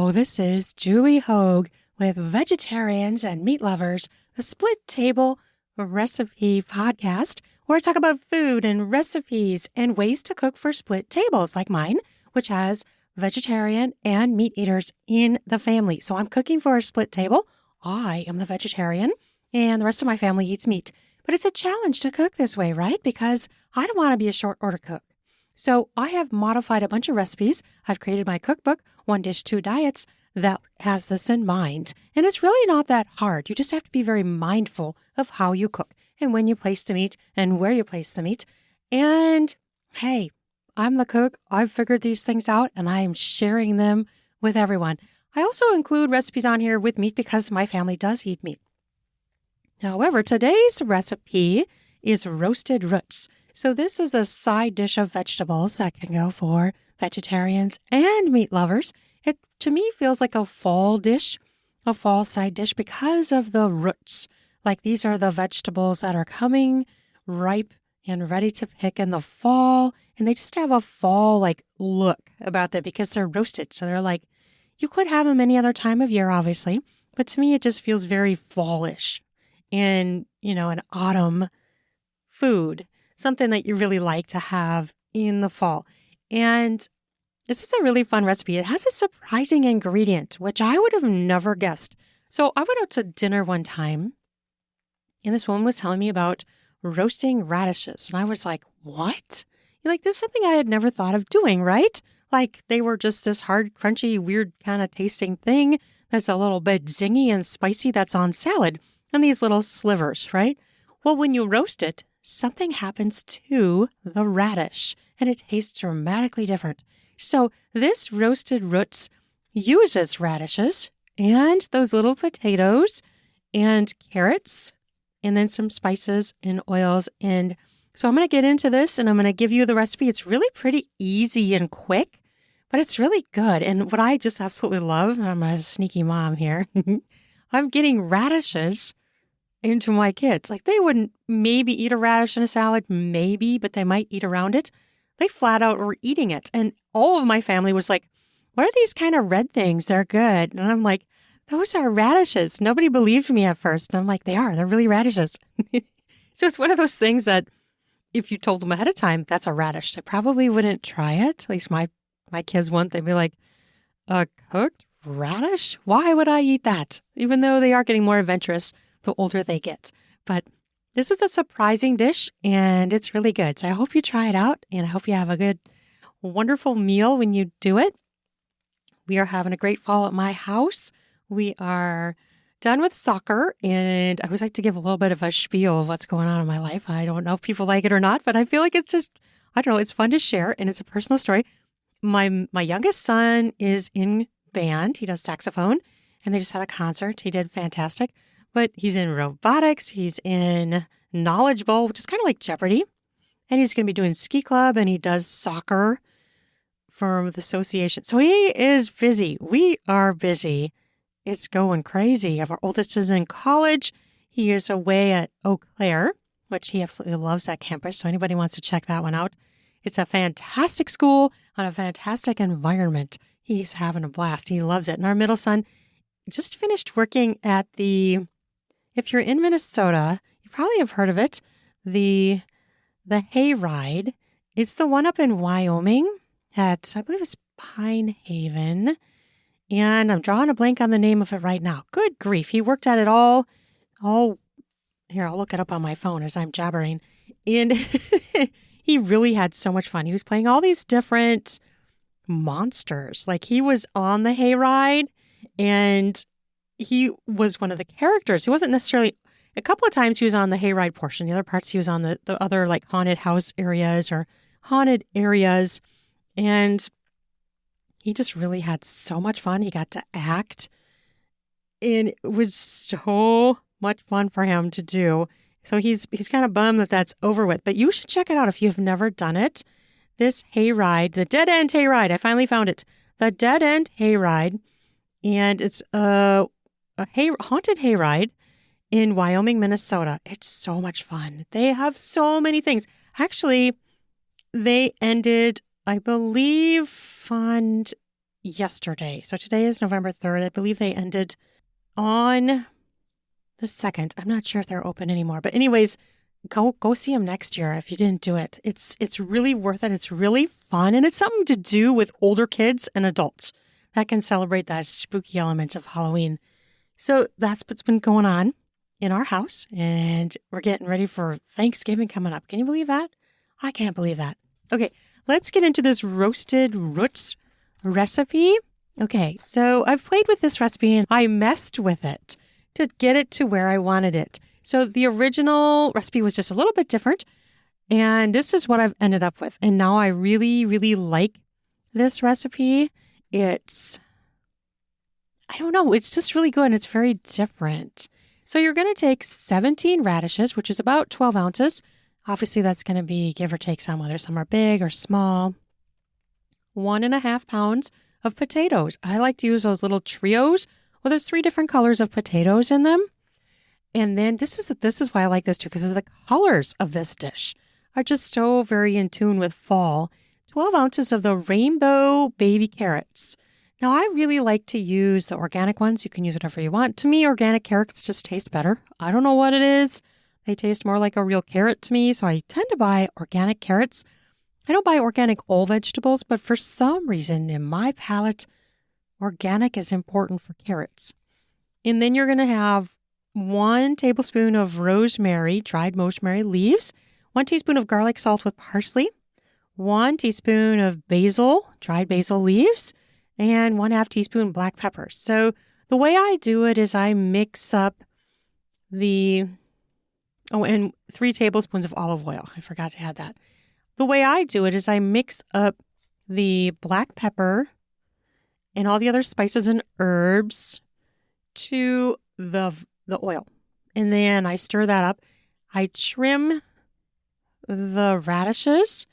Hello, this is Julie Hoag with Vegetarians and Meat Lovers, the Split Table Recipe Podcast, where I talk about food and recipes and ways to cook for split tables like mine, which has vegetarian and meat eaters in the family. So I'm cooking for a split table. I am the vegetarian and the rest of my family eats meat. But it's a challenge to cook this way, right? Because I don't want to be a short order cook. So I have modified a bunch of recipes. I've created my cookbook, One Dish, Two Diets, that has this in mind. And it's really not that hard. You just have to be very mindful of how you cook and when you place the meat and where you place the meat. And hey, I'm the cook. I've figured these things out and I am sharing them with everyone. I also include recipes on here with meat because my family does eat meat. However, today's recipe is roasted roots. So this is a side dish of vegetables that can go for vegetarians and meat lovers. It, to me, feels like a fall dish, a fall side dish because of the roots. Like these are the vegetables that are coming ripe and ready to pick in the fall. And they just have a fall-like look about them because they're roasted. So they're like, you could have them any other time of year, obviously. But to me, it just feels very fallish and, an autumn food. Something that you really like to have in the fall. And this is a really fun recipe. It has a surprising ingredient, which I would have never guessed. So I went out to dinner one time, and this woman was telling me about roasting radishes. And I was like, what? This is something I had never thought of doing, right? Like they were just this hard, crunchy, weird kind of tasting thing that's a little bit zingy and spicy that's on salad. And these little slivers, right? Well, when you roast it, something happens to the radish and it tastes dramatically different. So this roasted roots uses radishes and those little potatoes and carrots and then some spices and oils. And so I'm going to get into this and I'm going to give you the recipe. It's really pretty easy and quick, but it's really good. And what I just absolutely love, I'm a sneaky mom here, I'm getting radishes into my kids. Like they wouldn't maybe eat a radish in a salad, maybe, but they might eat around it. They flat out were eating it. And all of my family was like, what are these kind of red things? They're good. And I'm like, those are radishes. Nobody believed me at first. And I'm like, they're really radishes. So it's one of those things that if you told them ahead of time, that's a radish, they probably wouldn't try it. At least my kids wouldn't. They'd be like, a cooked radish? Why would I eat that? Even though they are getting more adventurous the older they get. But this is a surprising dish and it's really good. So I hope you try it out and I hope you have a good, wonderful meal when you do it. We are having a great fall at my house. We are done with soccer and I always like to give a little bit of a spiel of what's going on in my life. I don't know if people like it or not, but I feel like it's just, I don't know, it's fun to share and it's a personal story. My youngest son is in band. He does saxophone and they just had a concert. He did fantastic. But he's in robotics, he's in Knowledge Bowl, which is kind of like Jeopardy. And he's going to be doing ski club and he does soccer for the association. So he is busy. We are busy. It's going crazy. Our oldest is in college. He is away at Eau Claire, which he absolutely loves that campus. So anybody wants to check that one out. It's a fantastic school on a fantastic environment. He's having a blast. He loves it. And our middle son just finished working at if you're in Minnesota, you probably have heard of it, the Hayride. It's the one up in Wyoming at, I believe it's Pine Haven. And I'm drawing a blank on the name of it right now. Good grief. He worked at it all. Here, I'll look it up on my phone as I'm jabbering. And he really had so much fun. He was playing all these different monsters. Like he was on the Hayride and he was one of the characters. He wasn't necessarily, a couple of times he was on the hayride portion. The other parts he was on the other like haunted house areas or haunted areas. And he just really had so much fun. He got to act. And it was so much fun for him to do. So he's kind of bummed that that's over with. But you should check it out if you've never done it. This hayride, the Dead End Hayride, I finally found it. The Dead End Hayride. And it's haunted hayride in Wyoming, Minnesota. It's so much fun. They have so many things. Actually, they ended, I believe, on yesterday. So today is November 3rd. I believe they ended on the 2nd. I'm not sure if they're open anymore. But anyways, go see them next year if you didn't do it. It's really worth it. It's really fun. And it's something to do with older kids and adults that can celebrate that spooky element of Halloween. So that's what's been going on in our house. And we're getting ready for Thanksgiving coming up. Can you believe that? I can't believe that. Okay, let's get into this roasted roots recipe. Okay, so I've played with this recipe and I messed with it to get it to where I wanted it. So the original recipe was just a little bit different. And this is what I've ended up with. And now I really, really like this recipe. It's just really good. And it's very different. So you're going to take 17 radishes, which is about 12 ounces. Obviously, that's going to be give or take some, whether some are big or small. 1.5 pounds of potatoes. I like to use those little trios. Well, there's 3 different colors of potatoes in them. And then this is why I like this too, because the colors of this dish are just so very in tune with fall. 12 ounces of the rainbow baby carrots. Now, I really like to use the organic ones. You can use whatever you want. To me, organic carrots just taste better. I don't know what it is. They taste more like a real carrot to me, so I tend to buy organic carrots. I don't buy organic all vegetables, but for some reason in my palate, organic is important for carrots. And then you're going to have 1 tablespoon of rosemary, dried rosemary leaves, 1 teaspoon of garlic salt with parsley, 1 teaspoon of basil, dried basil leaves, and 1/2 teaspoon black pepper. So the way I do it is I mix up and 3 tablespoons of olive oil. I forgot to add that. The way I do it is I mix up the black pepper and all the other spices and herbs to the oil. And then I stir that up. I trim the radishes,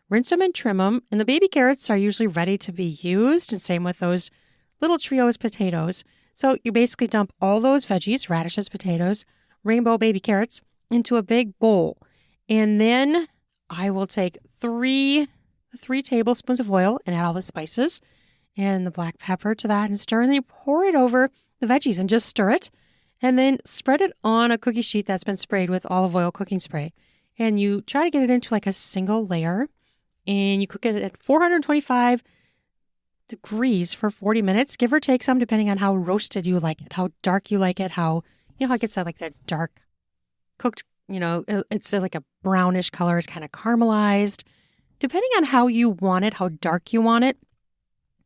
rinse them and trim them. And the baby carrots are usually ready to be used. And same with those little trios potatoes. So you basically dump all those veggies, radishes, potatoes, rainbow baby carrots, into a big bowl. And then I will take 3 tablespoons of oil and add all the spices and the black pepper to that and stir. And then you pour it over the veggies and just stir it. And then spread it on a cookie sheet that's been sprayed with olive oil cooking spray. And you try to get it into like a single layer. And you cook it at 425 degrees for 40 minutes, give or take some, depending on how roasted you like it, how dark you like it, how it gets like that dark cooked, it's like a brownish color. It's kind of caramelized. Depending on how you want it, how dark you want it,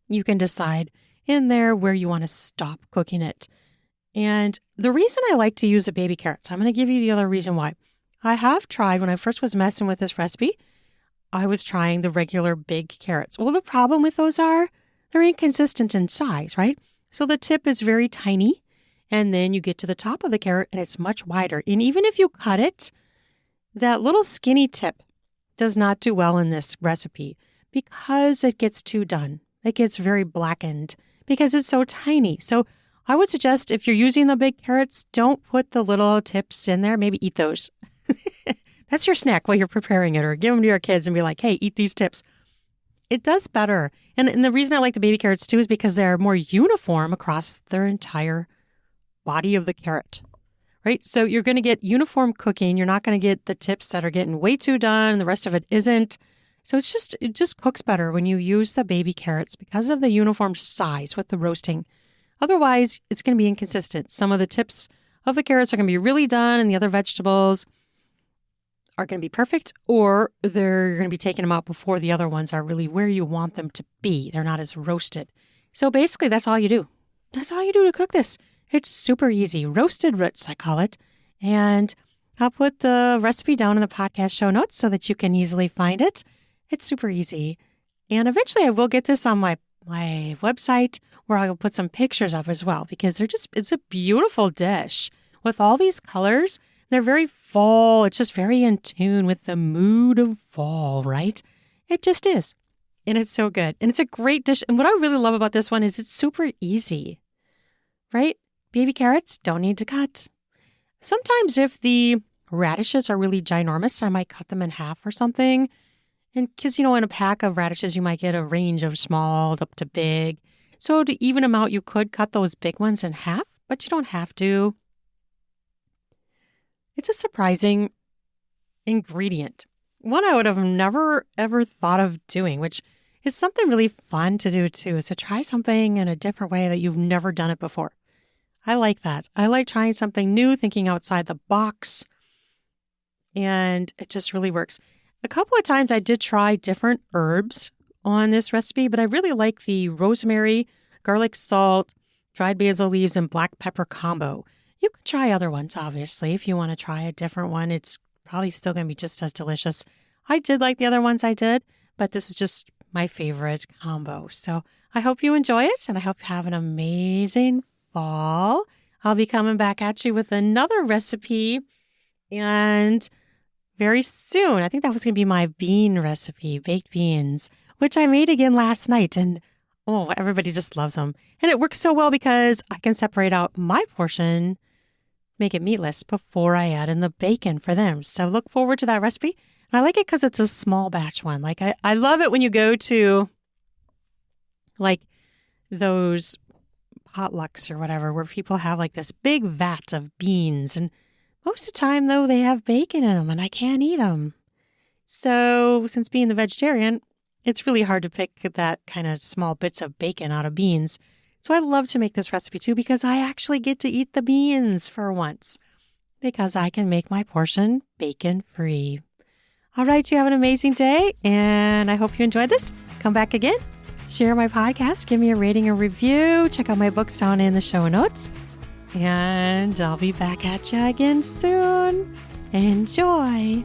you can decide in there where you want to stop cooking it. And the reason I like to use the baby carrots, I'm going to give you the other reason why. I have tried, when I first was messing with this recipe, I was trying the regular big carrots. Well, the problem with those are they're inconsistent in size, right? So the tip is very tiny, and then you get to the top of the carrot and it's much wider. And even if you cut it, that little skinny tip does not do well in this recipe because it gets too done. It gets very blackened because it's so tiny. So I would suggest if you're using the big carrots, don't put the little tips in there. Maybe eat those. That's your snack while you're preparing it, or give them to your kids and be like, hey, eat these tips. It does better. And the reason I like the baby carrots too is because they're more uniform across their entire body of the carrot, right? So you're going to get uniform cooking. You're not going to get the tips that are getting way too done and the rest of it isn't. So it just cooks better when you use the baby carrots because of the uniform size with the roasting. Otherwise, it's going to be inconsistent. Some of the tips of the carrots are going to be really done and the other vegetables are going to be perfect, or they're going to be taking them out before the other ones are really where you want them to be. They're not as roasted. So basically, that's all you do. That's all you do to cook this. It's super easy. Roasted roots, I call it. And I'll put the recipe down in the podcast show notes so that you can easily find it. It's super easy. And eventually I will get this on my website where I will put some pictures up as well, because it's a beautiful dish with all these colors. They're very fall. It's just very in tune with the mood of fall, right? It just is. And it's so good. And it's a great dish. And what I really love about this one is it's super easy, right? Baby carrots don't need to cut. Sometimes if the radishes are really ginormous, I might cut them in half or something. And because, in a pack of radishes, you might get a range of small up to big. So to even them out, you could cut those big ones in half, but you don't have to. It's a surprising ingredient. One I would have never, ever thought of doing, which is something really fun to do too, is to try something in a different way that you've never done it before. I like that. I like trying something new, thinking outside the box, and it just really works. A couple of times I did try different herbs on this recipe, but I really like the rosemary, garlic salt, dried basil leaves, and black pepper combo. You can try other ones, obviously. If you want to try a different one, it's probably still going to be just as delicious. I did like the other ones I did, but this is just my favorite combo. So I hope you enjoy it, and I hope you have an amazing fall. I'll be coming back at you with another recipe, and very soon, I think that was going to be my bean recipe, baked beans, which I made again last night, and everybody just loves them. And it works so well because I can separate out my portion, make it meatless before I add in the bacon for them. So look forward to that recipe. And I like it because it's a small batch one. Like I love it when you go to like those potlucks or whatever, where people have like this big vat of beans. And most of the time, though, they have bacon in them and I can't eat them. So since being the vegetarian, it's really hard to pick that kind of small bits of bacon out of beans. So I love to make this recipe too, because I actually get to eat the beans for once, because I can make my portion bacon free. All right, you have an amazing day, and I hope you enjoyed this. Come back again, share my podcast, give me a rating or review, check out my books down in the show notes, and I'll be back at you again soon. Enjoy.